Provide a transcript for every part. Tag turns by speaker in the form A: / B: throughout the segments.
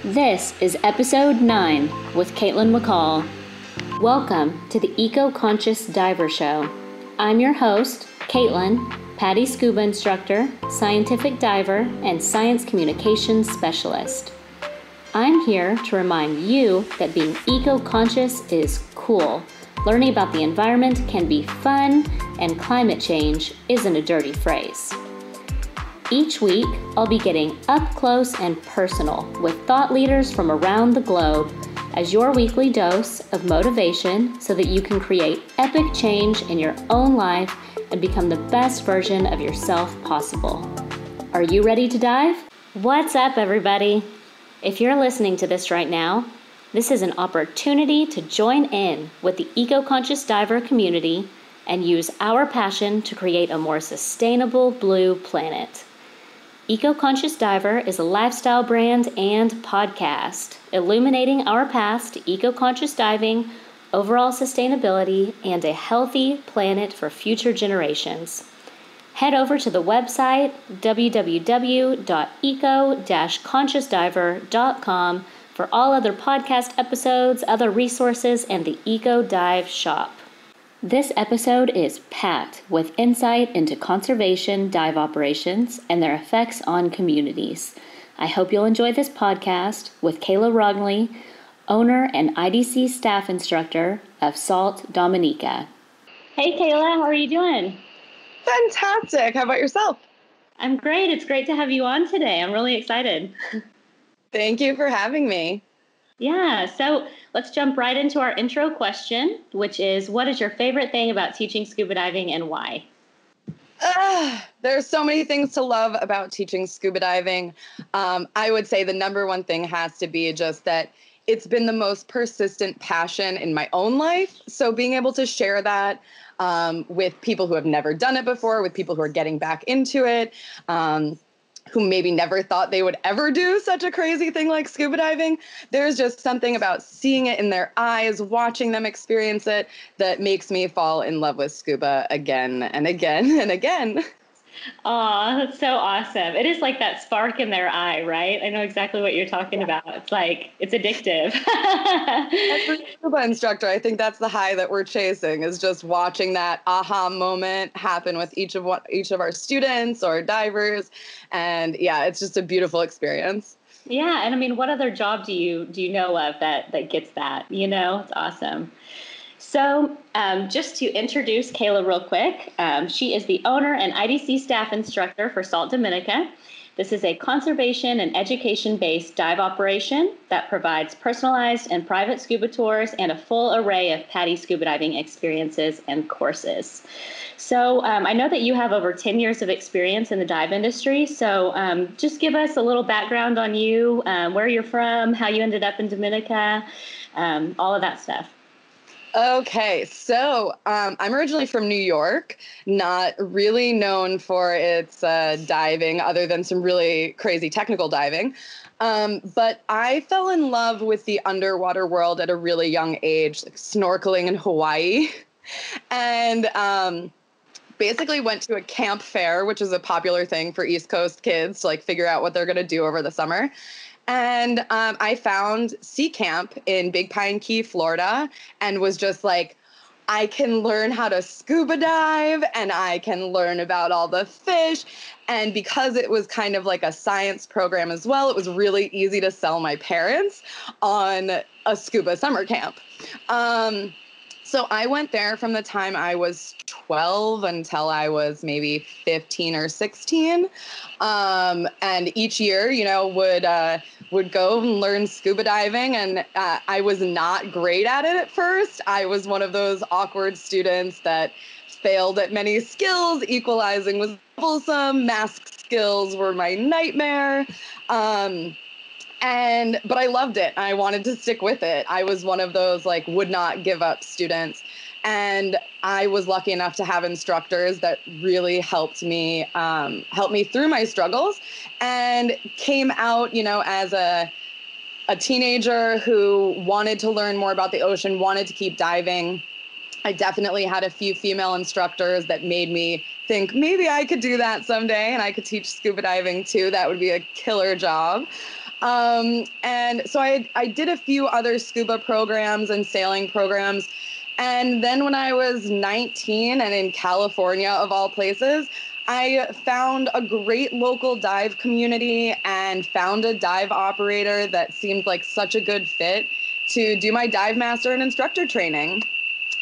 A: This is episode 9 with Caitlin McCall. Welcome to the Eco-Conscious Diver Show. I'm your host, Caitlin, PADI Scuba Instructor, Scientific Diver, and Science Communications Specialist. I'm here to remind you that being eco-conscious is cool. Learning about the environment can be fun, and climate change isn't a dirty phrase. Each week, I'll be getting up close and personal with thought leaders from around the globe as your weekly dose of motivation so that you can create epic change in your own life and become the best version of yourself possible. Are you ready to dive? What's up, everybody? If you're listening to this right now, this is an opportunity to join in with the eco-conscious diver community and use our passion to create a more sustainable blue planet. Eco-Conscious Diver is a lifestyle brand and podcast, illuminating our path to eco-conscious diving, overall sustainability, and a healthy planet for future generations. Head over to the website www.eco-consciousdiver.com for all other podcast episodes, other resources, and the Eco Dive shop. This episode is packed with insight into conservation dive operations and their effects on communities. I hope you'll enjoy this podcast with Kayla Rognlie, owner and IDC staff instructor of SALT Dominica. Hey Kayla, how are you doing?
B: Fantastic. How about yourself?
A: I'm great. It's great to have you on today. I'm really excited.
B: Thank you for having me.
A: Yeah, so let's jump right into our intro question, which is, what is your favorite thing about teaching scuba diving and why?
B: There's so many things to love about teaching scuba diving. I would say the number one thing has to be just that it's been the most persistent passion in my own life. So being able to share that with people who have never done it before, with people who are getting back into it, who maybe never thought they would ever do such a crazy thing like scuba diving. There's just something about seeing it in their eyes, watching them experience it, that makes me fall in love with scuba again and again and again.
A: Aw, that's so awesome. It is like that spark in their eye, right? I know exactly what you're talking about. It's like, it's addictive.
B: Every scuba instructor, I think that's the high that we're chasing, is just watching that aha moment happen with each of our students or divers. And yeah, it's just a beautiful experience.
A: Yeah, and I mean, what other job do you know of that gets that? You know, it's awesome. So just to introduce Kayla real quick, she is the owner and IDC staff instructor for SALT Dominica. This is a conservation and education-based dive operation that provides personalized and private scuba tours and a full array of PADI scuba diving experiences and courses. So I know that you have over 10 years of experience in the dive industry. So just give us a little background on you, where you're from, how you ended up in Dominica, all of that stuff.
B: Okay, so I'm originally from New York, not really known for its diving other than some really crazy technical diving. But I fell in love with the underwater world at a really young age, like snorkeling in Hawaii. And basically went to a camp fair, which is a popular thing for East Coast kids to like figure out what they're going to do over the summer. And I found Sea Camp in Big Pine Key, Florida, and was just like, I can learn how to scuba dive and I can learn about all the fish. And because it was kind of like a science program as well, it was really easy to sell my parents on a scuba summer camp. So I went there from the time I was 12 until I was maybe 15 or 16. And each year, you know, would go and learn scuba diving. And I was not great at it at first. I was one of those awkward students that failed at many skills. Equalizing was troublesome. Mask skills were my nightmare. But I loved it. I wanted to stick with it. I was one of those like would not give up students. And I was lucky enough to have instructors that really helped me through my struggles, and came out, you know, as a teenager who wanted to learn more about the ocean, wanted to keep diving. I definitely had a few female instructors that made me think maybe I could do that someday and I could teach scuba diving too. That would be a killer job. And so I did a few other scuba programs and sailing programs. And then when I was 19 and in California, of all places, I found a great local dive community and found a dive operator that seemed like such a good fit to do my dive master and instructor training.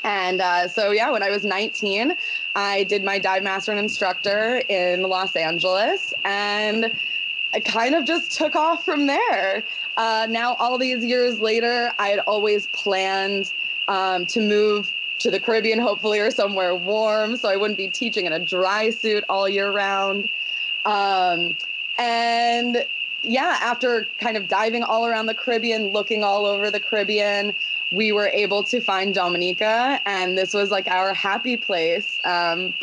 B: And so, yeah, when I was 19, I did my dive master and instructor in Los Angeles, and I kind of just took off from there. Now, all these years later, I had always planned to move to the Caribbean, hopefully, or somewhere warm, so I wouldn't be teaching in a dry suit all year round. And yeah, after kind of diving all around the Caribbean, looking all over the Caribbean, we were able to find Dominica, and this was like our happy place,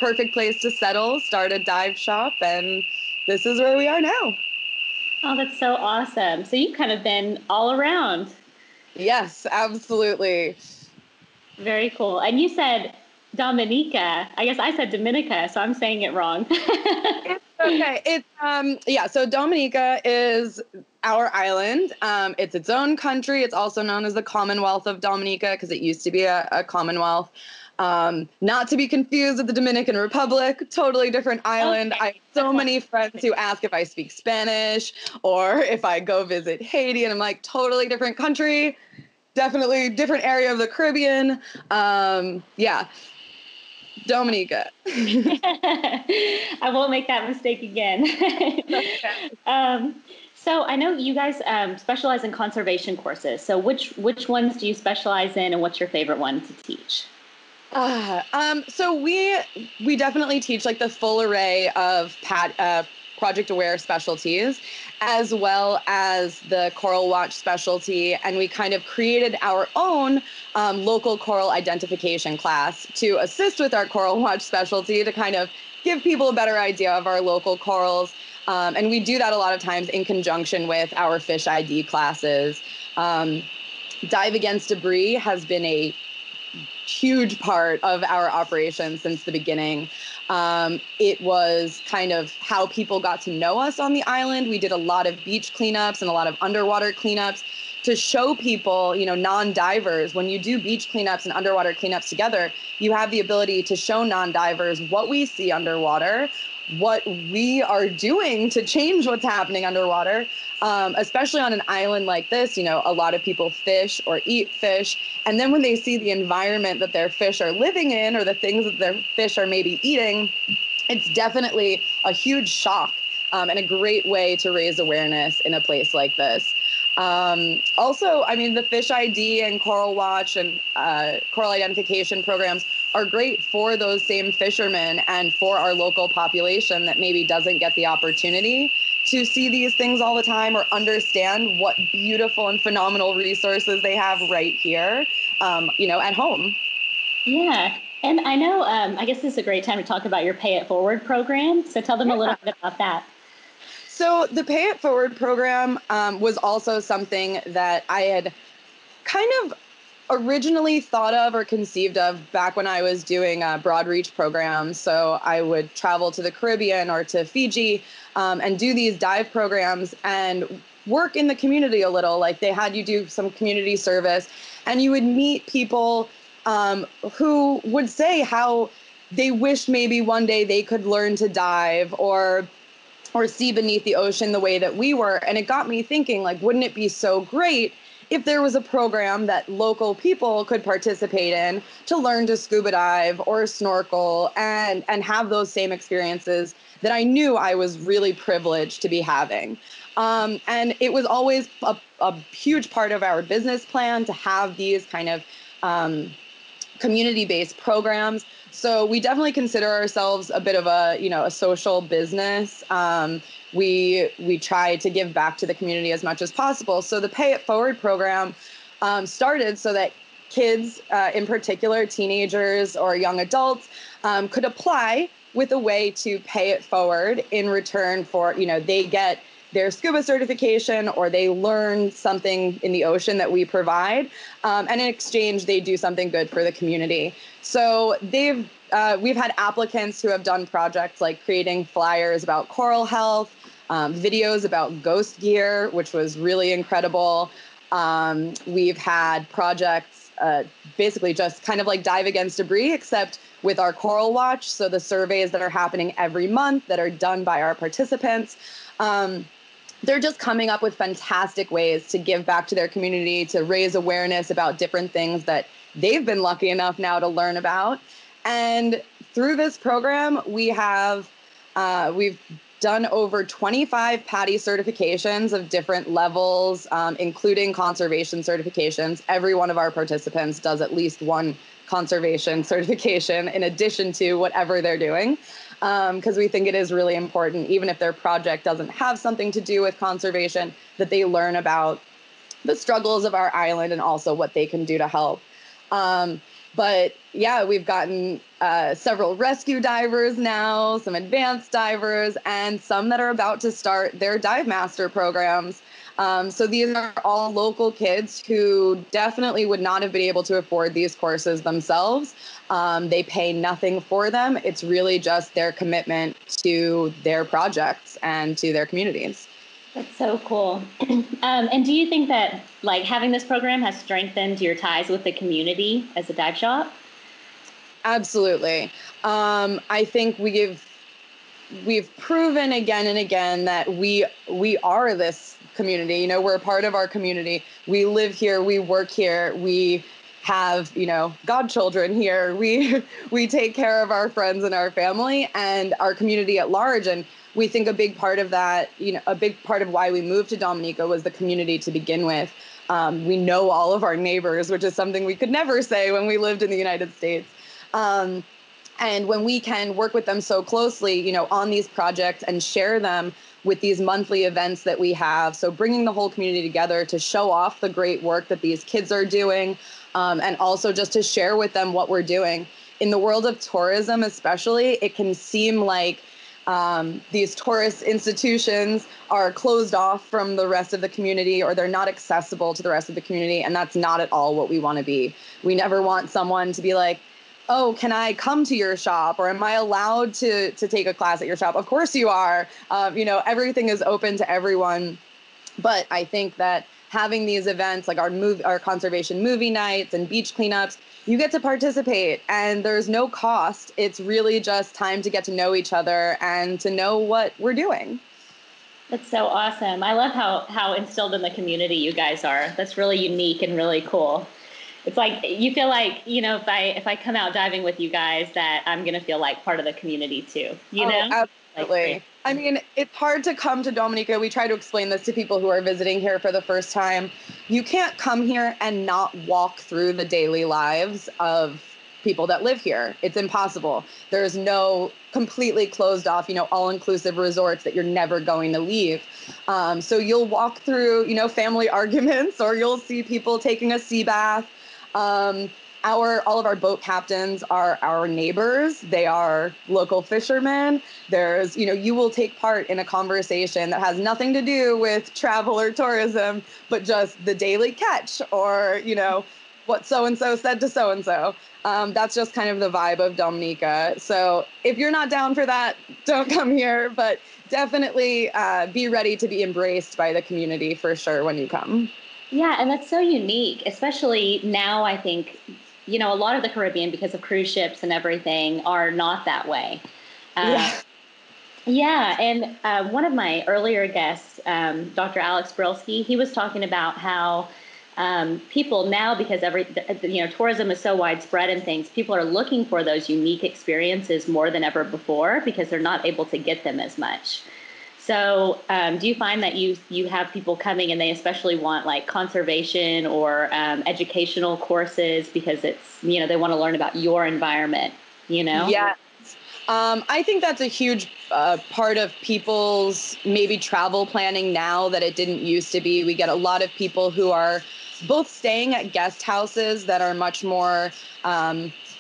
B: perfect place to settle, start a dive shop, and this is where we are now.
A: Oh, that's so awesome. So you've kind of been all around.
B: Yes, absolutely.
A: Very cool. And you said Dominica. I guess I said Dominica, so I'm saying it wrong.
B: It's okay. It's so Dominica is our island. It's its own country. It's also known as the Commonwealth of Dominica because it used to be a Commonwealth. Not to be confused with the Dominican Republic, totally different island. Okay. I have so many friends who ask if I speak Spanish or if I go visit Haiti, and I'm like, totally different country, definitely different area of the Caribbean. Yeah. Dominica.
A: I won't make that mistake again. So I know you guys specialize in conservation courses. So which ones do you specialize in, and what's your favorite one to teach?
B: So we definitely teach like the full array of project aware specialties, as well as the Coral Watch specialty, and we kind of created our own local coral identification class to assist with our Coral Watch specialty to kind of give people a better idea of our local corals. And we do that a lot of times in conjunction with our fish ID classes. Dive Against Debris has been a huge part of our operation since the beginning. It was kind of how people got to know us on the island. We did a lot of beach cleanups and a lot of underwater cleanups to show people, non-divers, when you do beach cleanups and underwater cleanups together, you have the ability to show non-divers what we see underwater, what we are doing to change what's happening underwater. Especially on an island like this, a lot of people fish or eat fish. And then when they see the environment that their fish are living in or the things that their fish are maybe eating, it's definitely a huge shock and a great way to raise awareness in a place like this. Also, I mean, the Fish ID and Coral Watch and coral identification programs are great for those same fishermen and for our local population that maybe doesn't get the opportunity to see these things all the time or understand what beautiful and phenomenal resources they have right here, at home.
A: Yeah. And I know, I guess this is a great time to talk about your Pay It Forward program. So tell them a little bit about that.
B: So the Pay It Forward program was also something that I had kind of originally thought of or conceived of back when I was doing broad reach programs. So I would travel to the Caribbean or to Fiji and do these dive programs and work in the community a little. Like they had you do some community service, and you would meet people who would say how they wished maybe one day they could learn to dive or see beneath the ocean the way that we were. And it got me thinking, like, wouldn't it be so great if there was a program that local people could participate in to learn to scuba dive or snorkel and have those same experiences that I knew I was really privileged to be having. And it was always a huge part of our business plan to have these kind of community-based programs. So we definitely consider ourselves a bit of a social business. We try to give back to the community as much as possible. So the Pay It Forward program started so that kids, in particular teenagers or young adults, could apply with a way to pay it forward in return for, they get their scuba certification or they learn something in the ocean that we provide. And in exchange, they do something good for the community. So we've had applicants who have done projects like creating flyers about coral health, videos about ghost gear, which was really incredible. We've had projects basically just kind of like dive against debris, except with our Coral Watch. So the surveys that are happening every month that are done by our participants. They're just coming up with fantastic ways to give back to their community, to raise awareness about different things that they've been lucky enough now to learn about. And through this program, we've done over 25 PADI certifications of different levels, including conservation certifications. Every one of our participants does at least one conservation certification in addition to whatever they're doing, because we think it is really important, even if their project doesn't have something to do with conservation, that they learn about the struggles of our island and also what they can do to help. But yeah, we've gotten several rescue divers now, some advanced divers, and some that are about to start their dive master programs. So these are all local kids who definitely would not have been able to afford these courses themselves. They pay nothing for them. It's really just their commitment to their projects and to their communities.
A: That's so cool. And do you think that like having this program has strengthened your ties with the community as a dive shop?
B: Absolutely. I think we've proven again and again that we are this community. You know, we're a part of our community. We live here, we work here, we have, you know, godchildren here. We take care of our friends and our family and our community at large. And we think a big part of that, you know, a big part of why we moved to Dominica was the community to begin with. We know all of our neighbors, which is something we could never say when we lived in the United States. And when we can work with them so closely, you know, on these projects and share them with these monthly events that we have. So bringing the whole community together to show off the great work that these kids are doing, and also just to share with them what we're doing. In the world of tourism, especially, it can seem like these tourist institutions are closed off from the rest of the community, or they're not accessible to the rest of the community. And that's not at all what we want to be. We never want someone to be like, oh, can I come to your shop? Or am I allowed to take a class at your shop? Of course you are. You know, everything is open to everyone. But I think that having these events like our conservation movie nights and beach cleanups, you get to participate and there's no cost. It's really just time to get to know each other and to know what we're doing.
A: That's so awesome. I love how instilled in the community you guys are. That's really unique and really cool. It's like you feel like, you know, if I come out diving with you guys, that I'm going to feel like part of the community too, you know?
B: Absolutely. Like, I mean, it's hard to come to Dominica. We try to explain this to people who are visiting here for the first time. You can't come here and not walk through the daily lives of people that live here. It's impossible. There's no completely closed off, you know, all-inclusive resorts that you're never going to leave. So you'll walk through, you know, family arguments, or you'll see people taking a sea bath. All of our boat captains are our neighbors. They are local fishermen. There's, you know, you will take part in a conversation that has nothing to do with travel or tourism, but just the daily catch, or, you know, what so-and-so said to so-and-so. That's just kind of the vibe of Dominica. So if you're not down for that, don't come here, but definitely be ready to be embraced by the community for sure when you come.
A: Yeah, and that's so unique, especially now. I think, you know, a lot of the Caribbean, because of cruise ships and everything, are not that way. Yeah, and one of my earlier guests, Dr. Alex Brilski, he was talking about how people now, because tourism is so widespread and things, people are looking for those unique experiences more than ever before because they're not able to get them as much. So do you find that you have people coming and they especially want like conservation or educational courses because it's, you know, they want to learn about your environment, you know?
B: Yeah. I think that's a huge part of people's maybe travel planning now that it didn't used to be. We get a lot of people who are both staying at guest houses that are much more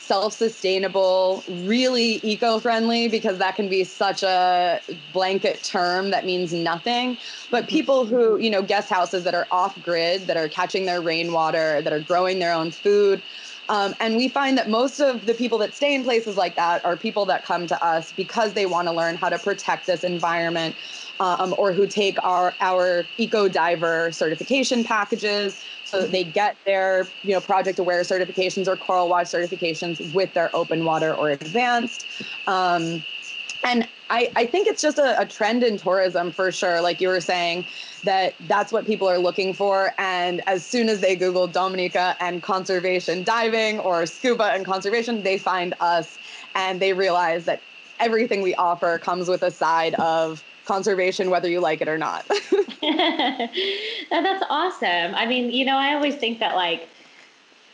B: self-sustainable, really eco-friendly, because that can be such a blanket term that means nothing. But people who, you know, guest houses that are off-grid, that are catching their rainwater, that are growing their own food, And we find that most of the people that stay in places like that are people that come to us because they want to learn how to protect this environment, or who take our eco diver certification packages so that they get their project aware certifications or coral watch certifications with their open water or advanced. And I think it's just a trend in tourism for sure. Like you were saying, that's what people are looking for. And as soon as they Google Dominica and conservation diving or scuba and conservation, they find us and they realize that everything we offer comes with a side of conservation, whether you like it or not.
A: That's awesome. I mean, I always think that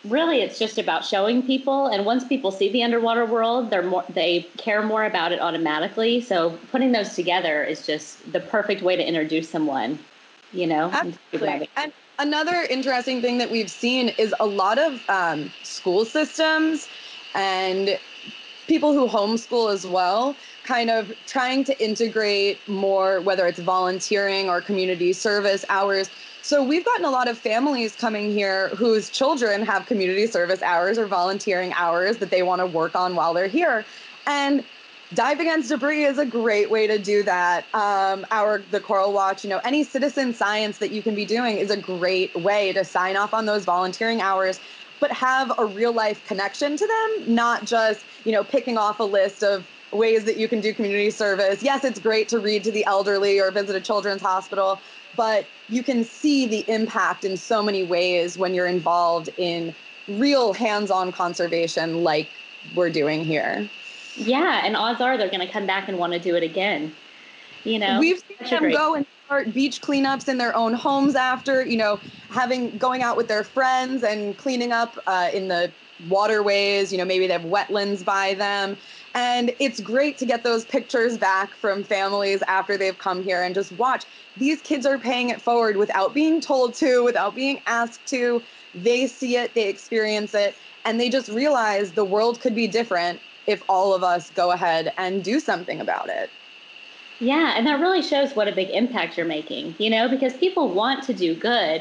A: really it's just about showing people, and once people see the underwater world, they care more about it automatically. So putting those together is just the perfect way to introduce someone,
B: Absolutely. And another interesting thing that we've seen is a lot of school systems and people who homeschool as well, kind of trying to integrate more, whether it's volunteering or community service hours. So we've gotten a lot of families coming here whose children have community service hours or volunteering hours that they want to work on while they're here. And Dive Against Debris is a great way to do that. The Coral Watch, any citizen science that you can be doing is a great way to sign off on those volunteering hours, but have a real life connection to them, not just, picking off a list of ways that you can do community service. Yes, it's great to read to the elderly or visit a children's hospital, but you can see the impact in so many ways when you're involved in real hands-on conservation like we're doing here.
A: Yeah, and odds are they're going to come back and want to do it again.
B: We've seen them go and start beach cleanups in their own homes after, going out with their friends and cleaning up in the waterways. Maybe they have wetlands by them. And it's great to get those pictures back from families after they've come here and just watch. These kids are paying it forward without being told to, without being asked to. They see it, they experience it, and they just realize the world could be different if all of us go ahead and do something about it.
A: Yeah, and that really shows what a big impact you're making, because people want to do good,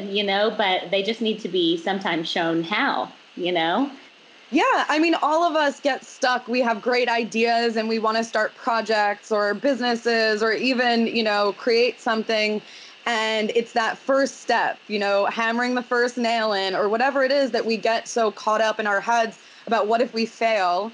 A: but they just need to be sometimes shown how,
B: Yeah, I mean, all of us get stuck. We have great ideas and we want to start projects or businesses or even, create something. And it's that first step, hammering the first nail in or whatever it is that we get so caught up in our heads about what if we fail.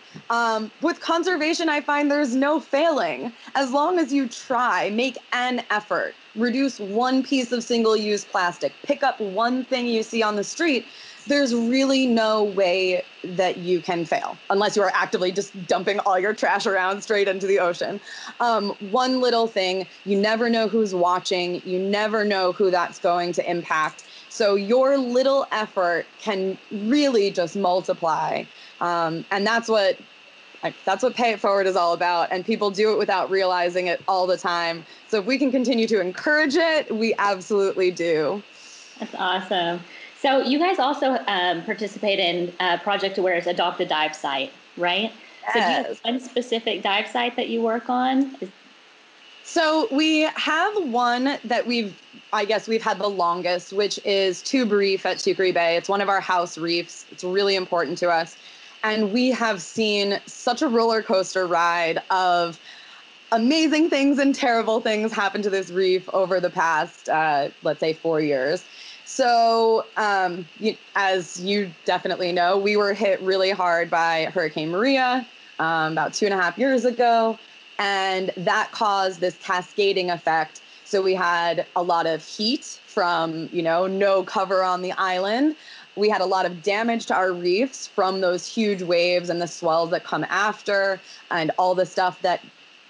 B: With conservation, I find there's no failing. As long as you try, make an effort, reduce one piece of single-use plastic, pick up one thing you see on the street, there's really no way that you can fail unless you are actively just dumping all your trash around straight into the ocean. One little thing, you never know who's watching, you never know who that's going to impact. So your little effort can really just multiply. And that's what Pay It Forward is all about. And people do it without realizing it all the time. So if we can continue to encourage it, we absolutely do.
A: That's awesome. So you guys also participate in Project Aware's Adopt a Dive site, right?
B: Yes.
A: So do you have one specific dive site that you work on?
B: So we have one that we've had the longest, which is Tube Reef at Sucre Bay. It's one of our house reefs. It's really important to us. And we have seen such a roller coaster ride of amazing things and terrible things happen to this reef over the past, let's say, 4 years. So as you definitely know, we were hit really hard by Hurricane Maria about 2.5 years ago. And that caused this cascading effect. So we had a lot of heat from, no cover on the island. We had a lot of damage to our reefs from those huge waves and the swells that come after and all the stuff that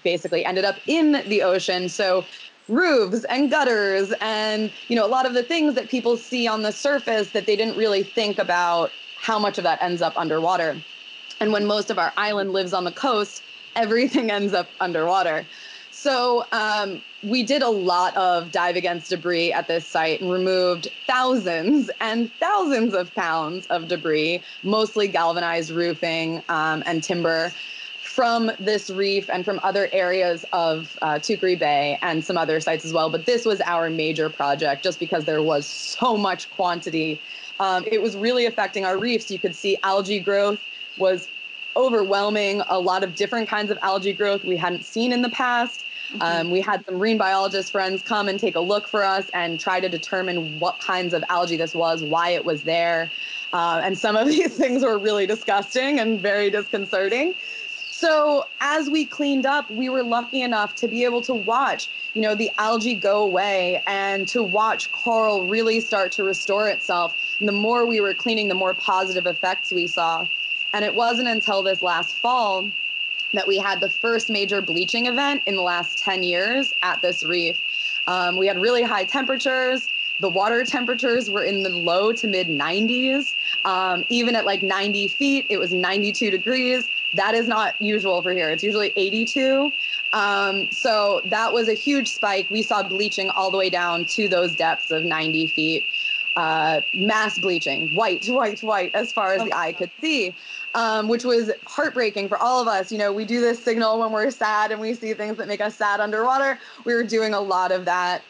B: basically ended up in the ocean. So roofs and gutters and, a lot of the things that people see on the surface that they didn't really think about how much of that ends up underwater. And when most of our island lives on the coast, everything ends up underwater. So we did a lot of Dive Against Debris at this site and removed thousands and thousands of pounds of debris, mostly galvanized roofing and timber from this reef and from other areas of Tukari Bay and some other sites as well. But this was our major project just because there was so much quantity. It was really affecting our reefs. You could see algae growth was overwhelming, a lot of different kinds of algae growth we hadn't seen in the past. We had some marine biologist friends come and take a look for us and try to determine what kinds of algae this was, why it was there. And some of these things were really disgusting and very disconcerting. So as we cleaned up, we were lucky enough to be able to watch, the algae go away and to watch coral really start to restore itself. And the more we were cleaning, the more positive effects we saw. And it wasn't until this last fall that we had the first major bleaching event in the last 10 years at this reef. We had really high temperatures. The water temperatures were in the low to mid 90s. Even at like 90 feet, it was 92 degrees. That is not usual for here. It's usually 82. So that was a huge spike. We saw bleaching all the way down to those depths of 90 feet. Mass bleaching, white, as far as the eye could see. Which was heartbreaking for all of us. We do this signal when we're sad and we see things that make us sad underwater. We were doing a lot of that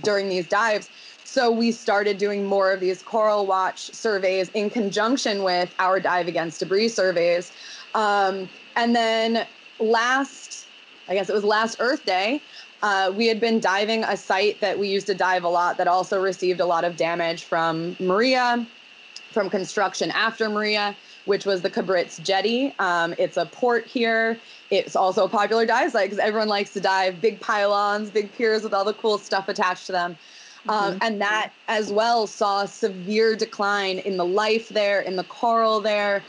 B: during these dives. So we started doing more of these coral watch surveys in conjunction with our dive against debris surveys. And then last Earth Day, we had been diving a site that we used to dive a lot that also received a lot of damage from Maria, from construction after Maria, which was the Cabritz Jetty. It's a port here. It's also a popular dive site because everyone likes to dive, big pylons, big piers with all the cool stuff attached to them. And that as well saw a severe decline in the life there, in the coral there,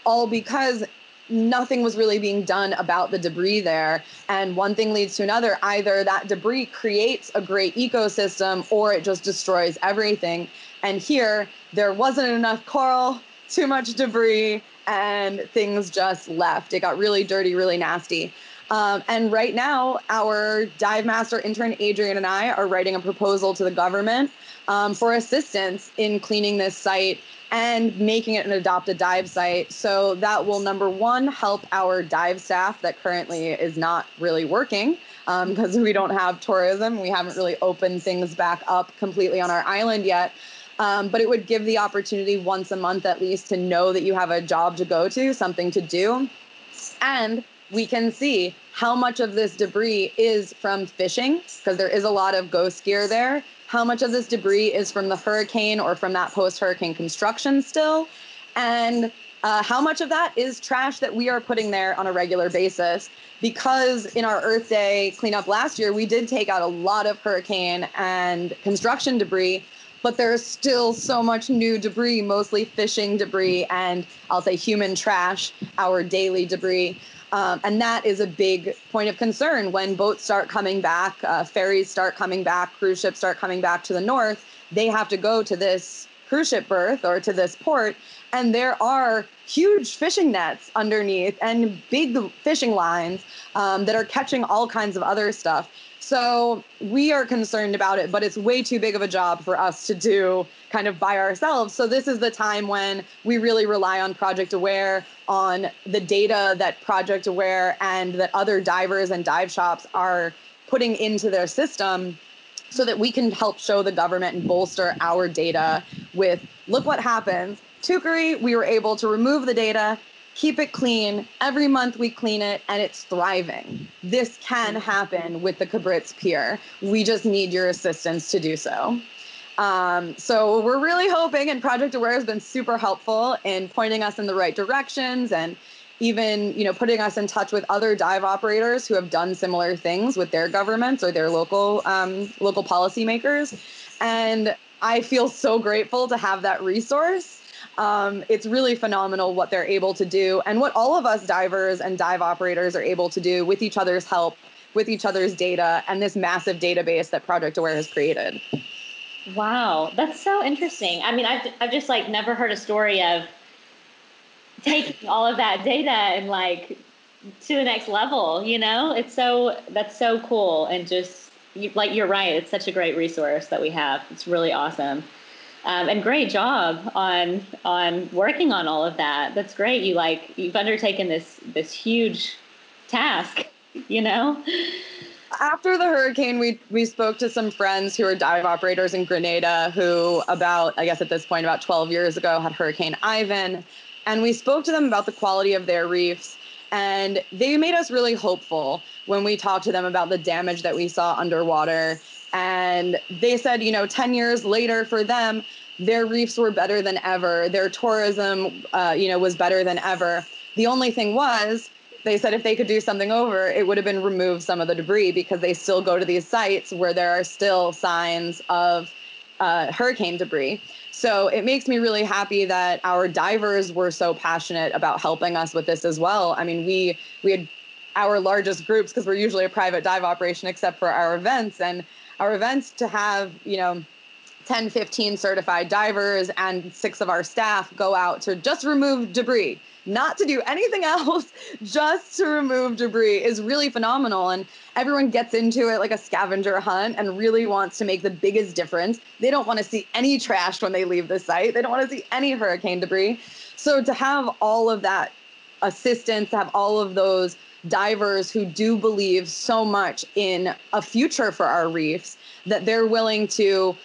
B: all because nothing was really being done about the debris there. And one thing leads to another. Either that debris creates a great ecosystem or it just destroys everything. And here, there wasn't enough coral, too much debris, and things just left. It got really dirty, really nasty. And right now, our dive master intern, Adrian, and I are writing a proposal to the government for assistance in cleaning this site and making it an adopted dive site. So that will, number one, help our dive staff that currently is not really working because we don't have tourism. We haven't really opened things back up completely on our island yet. But it would give the opportunity once a month at least to know that you have a job to go to, something to do. And we can see how much of this debris is from fishing, because there is a lot of ghost gear there. How much of this debris is from the hurricane or from that post-hurricane construction still. And how much of that is trash that we are putting there on a regular basis. Because in our Earth Day cleanup last year, we did take out a lot of hurricane and construction debris, but there's still so much new debris, mostly fishing debris and I'll say human trash, our daily debris. And that is a big point of concern when boats start coming back, ferries start coming back, cruise ships start coming back to the north. They have to go to this cruise ship berth or to this port, and there are huge fishing nets underneath and big fishing lines that are catching all kinds of other stuff. So we are concerned about it, but it's way too big of a job for us to do kind of by ourselves. So this is the time when we really rely on Project Aware, on the data that Project Aware and that other divers and dive shops are putting into their system so that we can help show the government and bolster our data with, look what happens. Tukari, we were able to remove the data, keep it clean. Every month we clean it and it's thriving. This can happen with the Cabritz Pier. We just need your assistance to do so. So we're really hoping, and Project Aware has been super helpful in pointing us in the right directions and even, putting us in touch with other dive operators who have done similar things with their governments or their local policymakers. And I feel so grateful to have that resource. It's really phenomenal what they're able to do and what all of us divers and dive operators are able to do with each other's help, with each other's data, and this massive database that Project Aware has created.
A: Wow, that's so interesting. I mean, I've just never heard a story of taking all of that data and to the next level, that's so cool. And just you're right. It's such a great resource that we have. It's really awesome. And great job on working on all of that. That's great. You've undertaken this huge task, you know?
B: After the hurricane, we spoke to some friends who are dive operators in Grenada who I guess at this point, about 12 years ago, had Hurricane Ivan. And we spoke to them about the quality of their reefs. And they made us really hopeful when we talked to them about the damage that we saw underwater. And they said, 10 years later for them, their reefs were better than ever. Their tourism, was better than ever. The only thing was, they said if they could do something over, it would have been remove some of the debris, because they still go to these sites where there are still signs of hurricane debris. So it makes me really happy that our divers were so passionate about helping us with this as well. I mean, we had our largest groups, because we're usually a private dive operation except for our events, and our events to have, 10, 15 certified divers and 6 of our staff go out to just remove debris, not to do anything else, just to remove debris, is really phenomenal. And everyone gets into it like a scavenger hunt and really wants to make the biggest difference. They don't want to see any trash when they leave the site. They don't want to see any hurricane debris. So to have all of that assistance, to have all of those divers who do believe so much in a future for our reefs, that they're willing to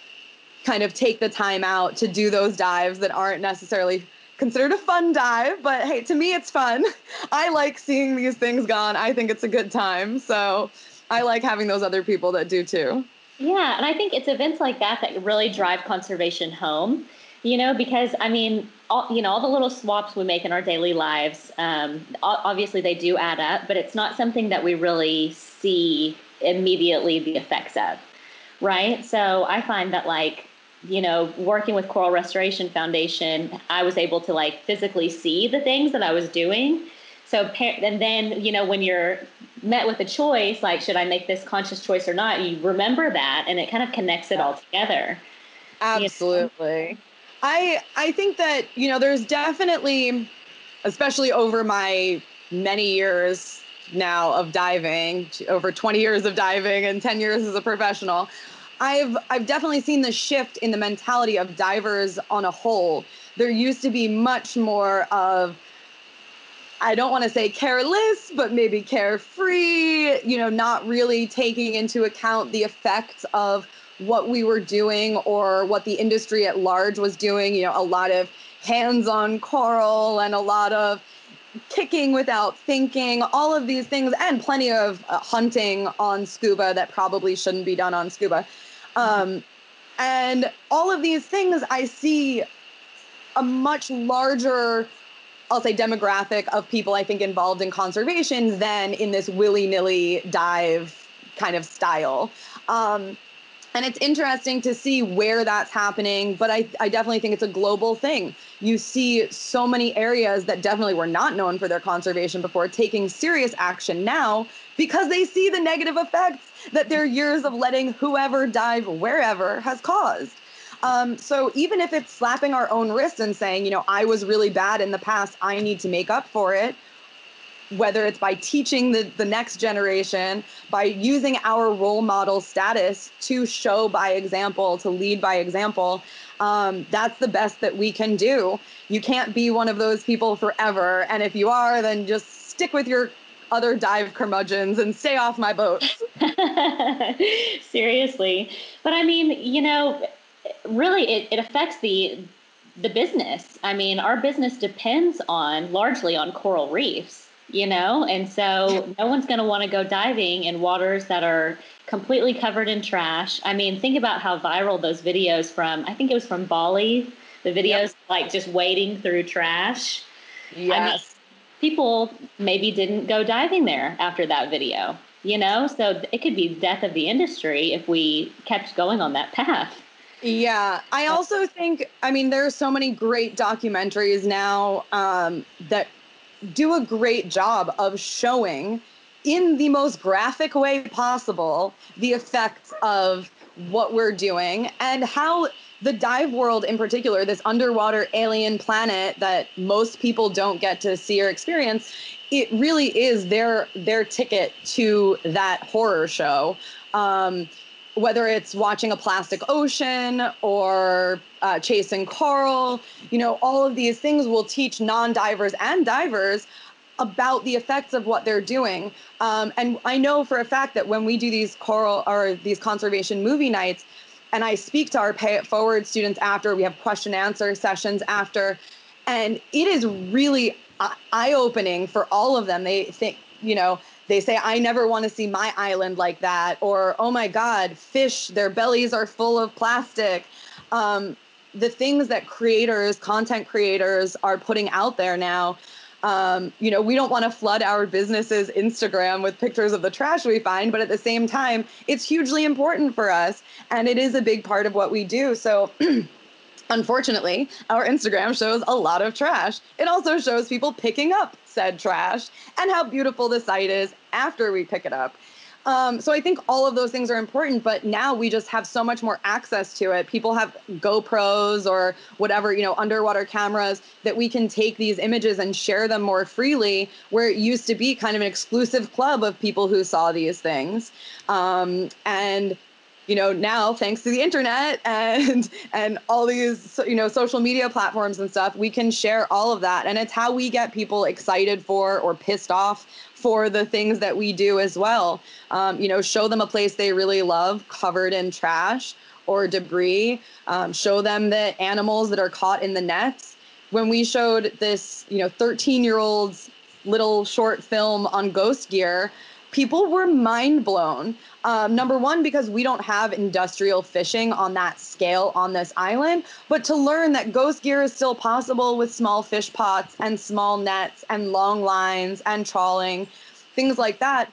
B: kind of take the time out to do those dives that aren't necessarily considered a fun dive, but hey, to me, it's fun. I like seeing these things gone. I think it's a good time. So I like having those other people that do too.
A: Yeah. And I think it's events like that that really drive conservation home, because all the little swaps we make in our daily lives, obviously they do add up, but it's not something that we really see immediately the effects of. Right. So I find that working with Coral Restoration Foundation, I was able to physically see the things that I was doing. So, and then, when you're met with a choice, should I make this conscious choice or not? You remember that, and it kind of connects it all together.
B: Absolutely. I think that, there's definitely, especially over my many years now of diving, over 20 years of diving and 10 years as a professional, I've definitely seen the shift in the mentality of divers on a whole. There used to be much more of, I don't want to say careless, but maybe carefree, not really taking into account the effects of what we were doing or what the industry at large was doing. A lot of hands-on coral and a lot of kicking without thinking, all of these things, and plenty of hunting on scuba that probably shouldn't be done on scuba. And all of these things, I see a much larger, I'll say, demographic of people, I think, involved in conservation than in this willy-nilly dive kind of style. And it's interesting to see where that's happening, but I definitely think it's a global thing. You see so many areas that definitely were not known for their conservation before taking serious action now because they see the negative effects that their years of letting whoever dive wherever has caused. So even if it's slapping our own wrist and saying, I was really bad in the past, I need to make up for it, whether it's by teaching the next generation, by using our role model status to show by example, to lead by example, that's the best that we can do. You can't be one of those people forever. And if you are, then just stick with your other dive curmudgeons and stay off my boats.
A: Seriously. But really it affects the business. Our business depends largely on coral reefs. And so no one's going to want to go diving in waters that are completely covered in trash. Think about how viral those videos I think it was from Bali, the videos just wading through trash.
B: Yes.
A: People maybe didn't go diving there after that video, so it could be death of the industry if we kept going on that path.
B: Yeah, I also think, there are so many great documentaries now that do a great job of showing in the most graphic way possible the effects of what we're doing and how the dive world in particular, this underwater alien planet that most people don't get to see or experience, it really is their ticket to that horror show. Whether it's watching a plastic ocean or chasing coral, all of these things will teach non-divers and divers about the effects of what they're doing. And I know for a fact that when we do these coral or these conservation movie nights, and I speak to our Pay It Forward students after, we have question and answer sessions after, and it is really eye-opening for all of them. They think, they say, I never want to see my island like that, or, oh my God, fish, their bellies are full of plastic. The things that content creators are putting out there now, we don't want to flood our business's Instagram with pictures of the trash we find, but at the same time, it's hugely important for us. And it is a big part of what we do. So unfortunately, our Instagram shows a lot of trash. It also shows people picking up said trash and how beautiful the site is after we pick it up. So I think all of those things are important, but now we just have so much more access to it. People have GoPros or whatever, underwater cameras that we can take these images and share them more freely, where it used to be kind of an exclusive club of people who saw these things. And now thanks to the internet and all these, social media platforms and stuff, we can share all of that. And it's how we get people excited for or pissed off for the things that we do as well. Show them a place they really love covered in trash or debris. Show them the animals that are caught in the nets. When we showed this, 13-year-old's little short film on ghost gear, people were mind blown. Number one, because we don't have industrial fishing on that scale on this island, but to learn that ghost gear is still possible with small fish pots and small nets and long lines and trawling, things like that.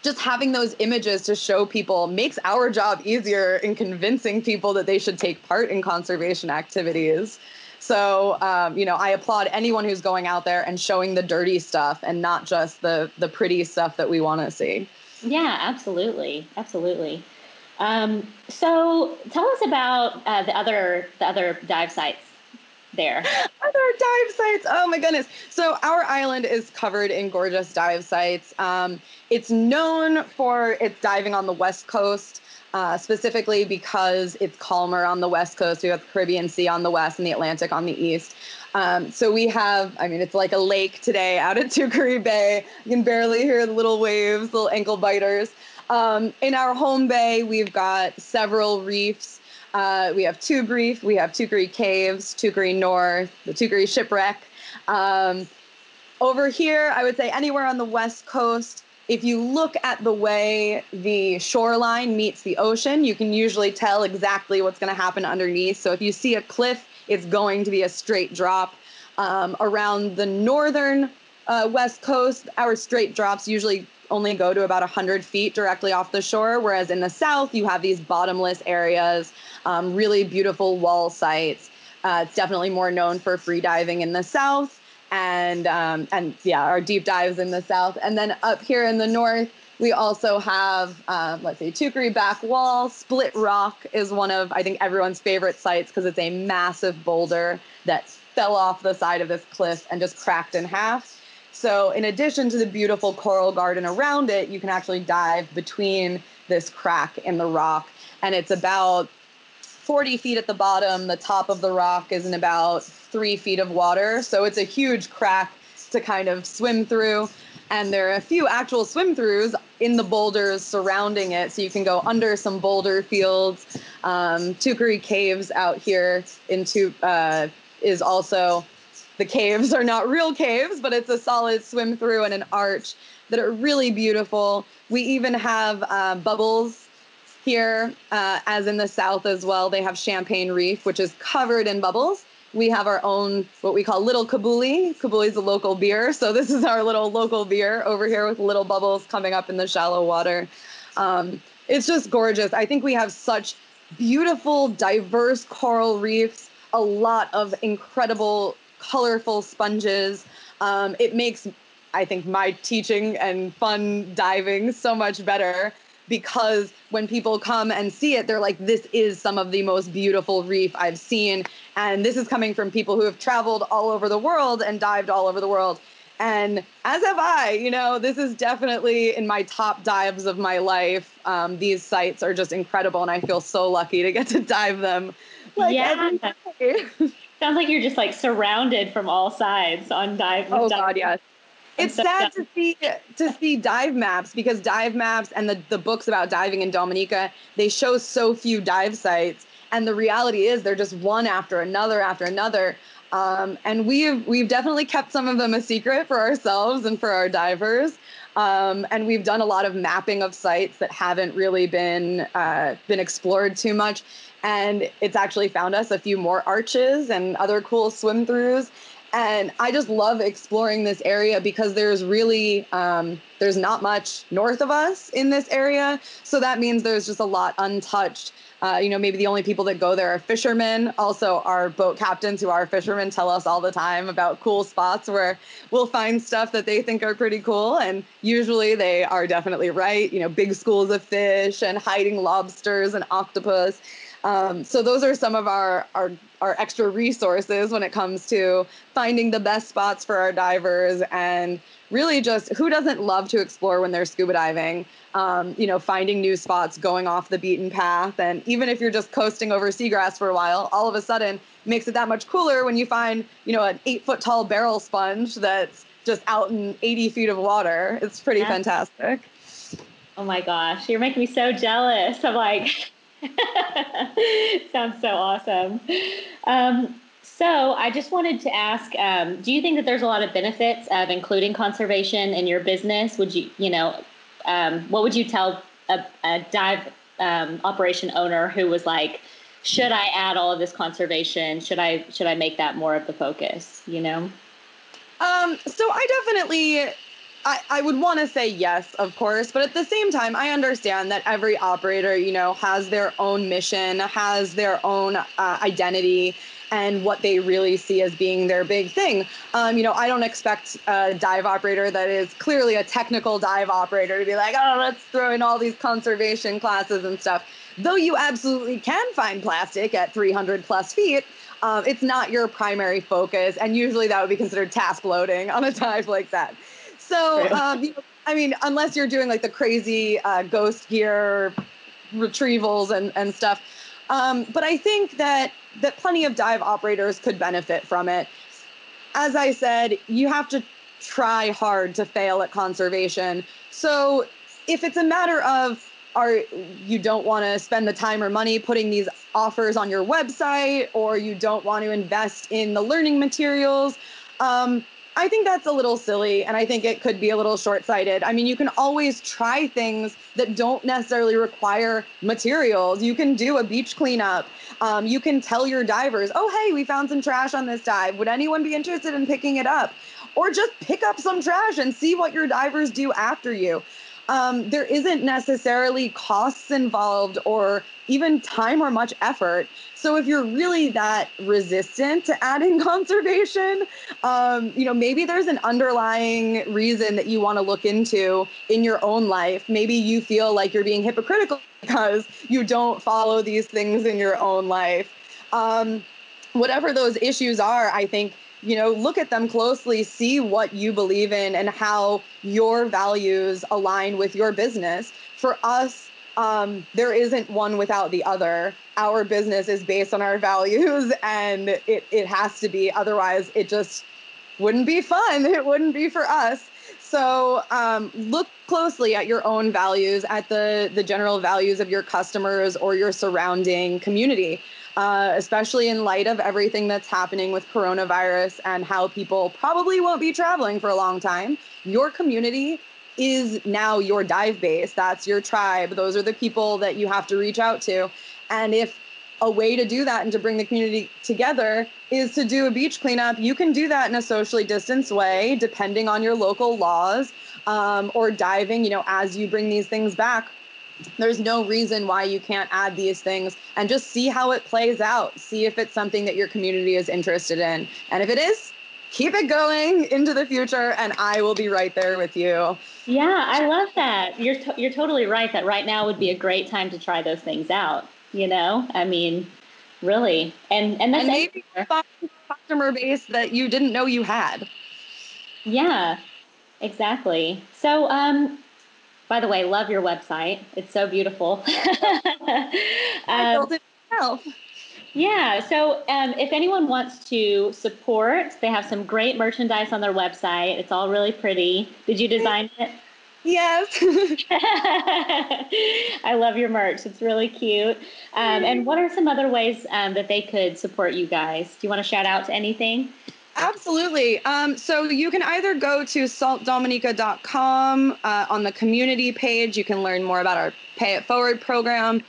B: Just having those images to show people makes our job easier in convincing people that they should take part in conservation activities. So, I applaud anyone who's going out there and showing the dirty stuff and not just the pretty stuff that we want to see.
A: Yeah, absolutely. Absolutely. So tell us about the other dive sites there.
B: Other dive sites. Oh my goodness. So our island is covered in gorgeous dive sites. It's known for its diving on the West Coast. Specifically because it's calmer on the West Coast. We have the Caribbean Sea on the west and the Atlantic on the east. So we have, it's like a lake today out at Tuckery Bay. You can barely hear the little waves, little ankle biters. In our home bay, we've got several reefs. We have Tube Reef, we have Tuckery Caves, Tuckery North, the Tuckery Shipwreck. Over here, I would say anywhere on the West Coast, if you look at the way the shoreline meets the ocean, you can usually tell exactly what's going to happen underneath. So if you see a cliff, it's going to be a straight drop. Around the northern West Coast, our straight drops usually only go to about 100 feet directly off the shore, whereas in the south, you have these bottomless areas, really beautiful wall sites. It's definitely more known for free diving in the south. And our deep dives in the south. And then up here in the north, we also have, Tuckery Back Wall. Split Rock is one of, I think, everyone's favorite sites because it's a massive boulder that fell off the side of this cliff and just cracked in half. So in addition to the beautiful coral garden around it, you can actually dive between this crack in the rock. And it's about 40 feet at the bottom. The top of the rock is in about 3 feet of water. So it's a huge crack to kind of swim through. And there are a few actual swim throughs in the boulders surrounding it. So you can go under some boulder fields. Tuckery Caves out here is also, the caves are not real caves, but it's a solid swim through and an arch that are really beautiful. We even have bubbles here, as in the south as well. They have Champagne Reef, which is covered in bubbles. We have our own, what we call Little Kabuli. Kabuli is a local beer. So this is our little local beer over here with little bubbles coming up in the shallow water. It's just gorgeous. I think we have such beautiful, diverse coral reefs, a lot of incredible, colorful sponges. It makes, I think, my teaching and fun diving so much better, because when people come and see it, they're like, this is some of the most beautiful reef I've seen. And this is coming from people who have traveled all over the world and dived all over the world. And as have I, this is definitely in my top dives of my life. These sites are just incredible, and I feel so lucky to get to dive them like
A: Yeah.
B: every day.
A: Sounds like you're just like surrounded from all sides on dive.
B: Oh God, yes. It's
A: so
B: sad to see dive maps, because dive maps and the books about diving in Dominica, they show so few dive sites, and the reality is they're just one after another after another. And we've definitely kept some of them a secret for ourselves and for our divers. And we've done a lot of mapping of sites that haven't really been explored too much. And it's actually found us a few more arches and other cool swim throughs. And I just love exploring this area because there's really, there's not much north of us in this area. So that means there's just a lot untouched. Maybe the only people that go there are fishermen. Also, our boat captains who are fishermen tell us all the time about cool spots where we'll find stuff that they think are pretty cool. And usually they are definitely right. Big schools of fish and hiding lobsters and octopus. So those are some of our extra resources when it comes to finding the best spots for our divers, and really just who doesn't love to explore when they're scuba diving, finding new spots, going off the beaten path. And even if you're just coasting over seagrass for a while, all of a sudden makes it that much cooler when you find, an 8-foot tall barrel sponge that's just out in 80 feet of water. It's pretty fantastic.
A: Oh my gosh, you're making me so jealous. I'm like, sounds so awesome. So I just wanted to ask, do you think that there's a lot of benefits of including conservation in your business? Would you, what would you tell a dive operation owner who was like, should I add all of this conservation? Should I make that more of the focus, So
B: I would want to say yes, of course, but at the same time, I understand that every operator, has their own mission, has their own identity, and what they really see as being their big thing. I don't expect a dive operator that is clearly a technical dive operator to be like, oh, let's throw in all these conservation classes and stuff. Though you absolutely can find plastic at 300 plus feet, it's not your primary focus, and usually that would be considered task loading on a dive like that. So, unless you're doing like the crazy ghost gear retrievals and stuff. But I think that plenty of dive operators could benefit from it. As I said, you have to try hard to fail at conservation. So if it's a matter of you don't want to spend the time or money putting these offers on your website, or you don't want to invest in the learning materials, I think that's a little silly, and I think it could be a little short-sighted. I mean, you can always try things that don't necessarily require materials. You can do a beach cleanup. You can tell your divers, oh, hey, we found some trash on this dive. Would anyone be interested in picking it up? Or just pick up some trash and see what your divers do after you. There isn't necessarily costs involved or even time or much effort. So if you're really that resistant to adding conservation, maybe there's an underlying reason that you want to look into in your own life. Maybe you feel like you're being hypocritical because you don't follow these things in your own life. Whatever those issues are, I think, look at them closely, see what you believe in and how your values align with your business. For us, there isn't one without the other. Our business is based on our values, and it has to be. Otherwise, it just wouldn't be fun. It wouldn't be for us. So look closely at your own values, at the general values of your customers or your surrounding community, especially in light of everything that's happening with coronavirus and how people probably won't be traveling for a long time. Your community is now your dive base. That's your tribe. Those are the people that you have to reach out to. And if a way to do that and to bring the community together is to do a beach cleanup, you can do that in a socially distanced way, depending on your local laws, or diving, as you bring these things back. There's no reason why you can't add these things and just see how it plays out. See if it's something that your community is interested in. And if it is, keep it going into the future, and I will be right there with you.
A: Yeah, I love that. You're totally right that right now would be a great time to try those things out. I mean, really, and
B: maybe find a customer base that you didn't know you had.
A: Yeah, exactly. So, by the way, love your website. It's so beautiful.
B: I built it myself.
A: Yeah. So if anyone wants to support, they have some great merchandise on their website. It's all really pretty. Did you design it?
B: Yes.
A: I love your merch. It's really cute. And what are some other ways that they could support you guys? Do you want to shout out to anything?
B: Absolutely. So you can either go to saltdominica.com. On the community page, you can learn more about our Pay It Forward program.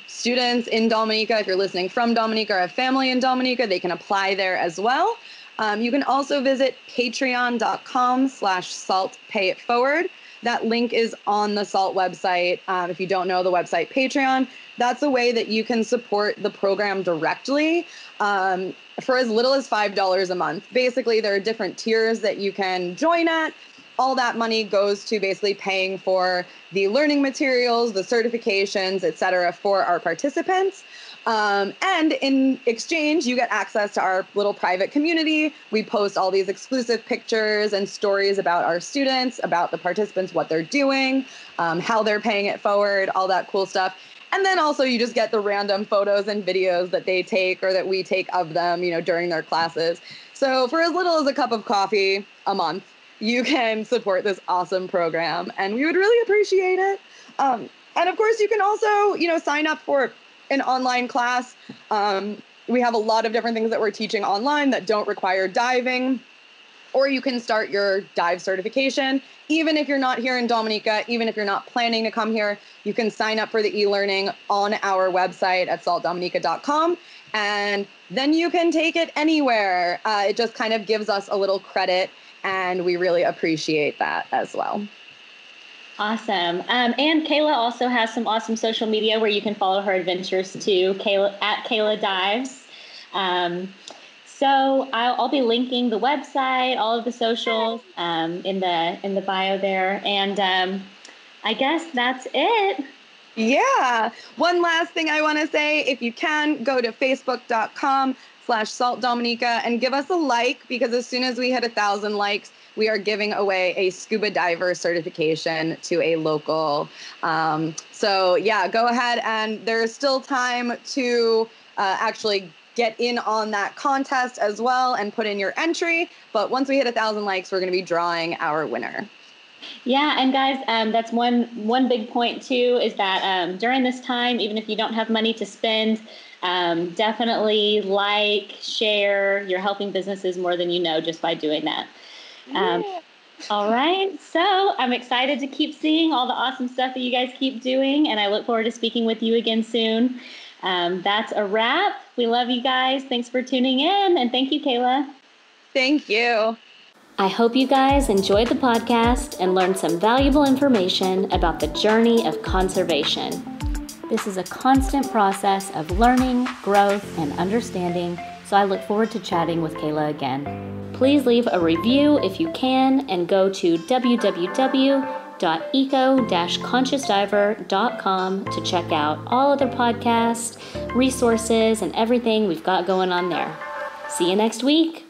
B: Students in Dominica, if you're listening from Dominica or have family in Dominica, they can apply there as well. You can also visit patreon.com/saltpayitforward. That link is on the SALT website. If you don't know the website Patreon, that's a way that you can support the program directly for as little as $5 a month. Basically, there are different tiers that you can join at. All that money goes to basically paying for the learning materials, the certifications, et cetera, for our participants. And in exchange, you get access to our little private community. We post all these exclusive pictures and stories about our students, about the participants, what they're doing, how they're paying it forward, all that cool stuff. And then also you just get the random photos and videos that they take or that we take of them, during their classes. So for as little as a cup of coffee a month, you can support this awesome program, and we would really appreciate it. And of course, you can also, sign up for an online class. We have a lot of different things that we're teaching online that don't require diving, or you can start your dive certification. Even if you're not here in Dominica, even if you're not planning to come here, you can sign up for the e-learning on our website at saltdominica.com, and then you can take it anywhere. It just kind of gives us a little credit, and we really appreciate that as well.
A: Awesome. And Kayla also has some awesome social media where you can follow her adventures too, Kayla at Kayla Dives. So I'll be linking the website, all of the socials in the bio there. And I guess that's it.
B: Yeah. One last thing I want to say, if you can, go to facebook.com/saltdominica and give us a like, because as soon as we hit 1,000 likes, we are giving away a scuba diver certification to a local. So yeah, go ahead, and there's still time to actually get in on that contest as well and put in your entry. But once we hit 1,000 likes, we're going to be drawing our winner.
A: Yeah, and guys, that's one big point too, is that during this time, even if you don't have money to spend, definitely like, share. You're helping businesses more than you know just by doing that. All right, so I'm excited to keep seeing all the awesome stuff that you guys keep doing, and I look forward to speaking with you again soon. That's a wrap. We love you guys. Thanks for tuning in, and thank you, Kayla.
B: Thank you.
A: I hope you guys enjoyed the podcast and learned some valuable information about the journey of conservation. This is a constant process of learning, growth, and understanding, so I look forward to chatting with Kayla again. Please leave a review if you can, and go to www.eco-consciousdiver.com to check out all other podcasts, resources, and everything we've got going on there. See you next week.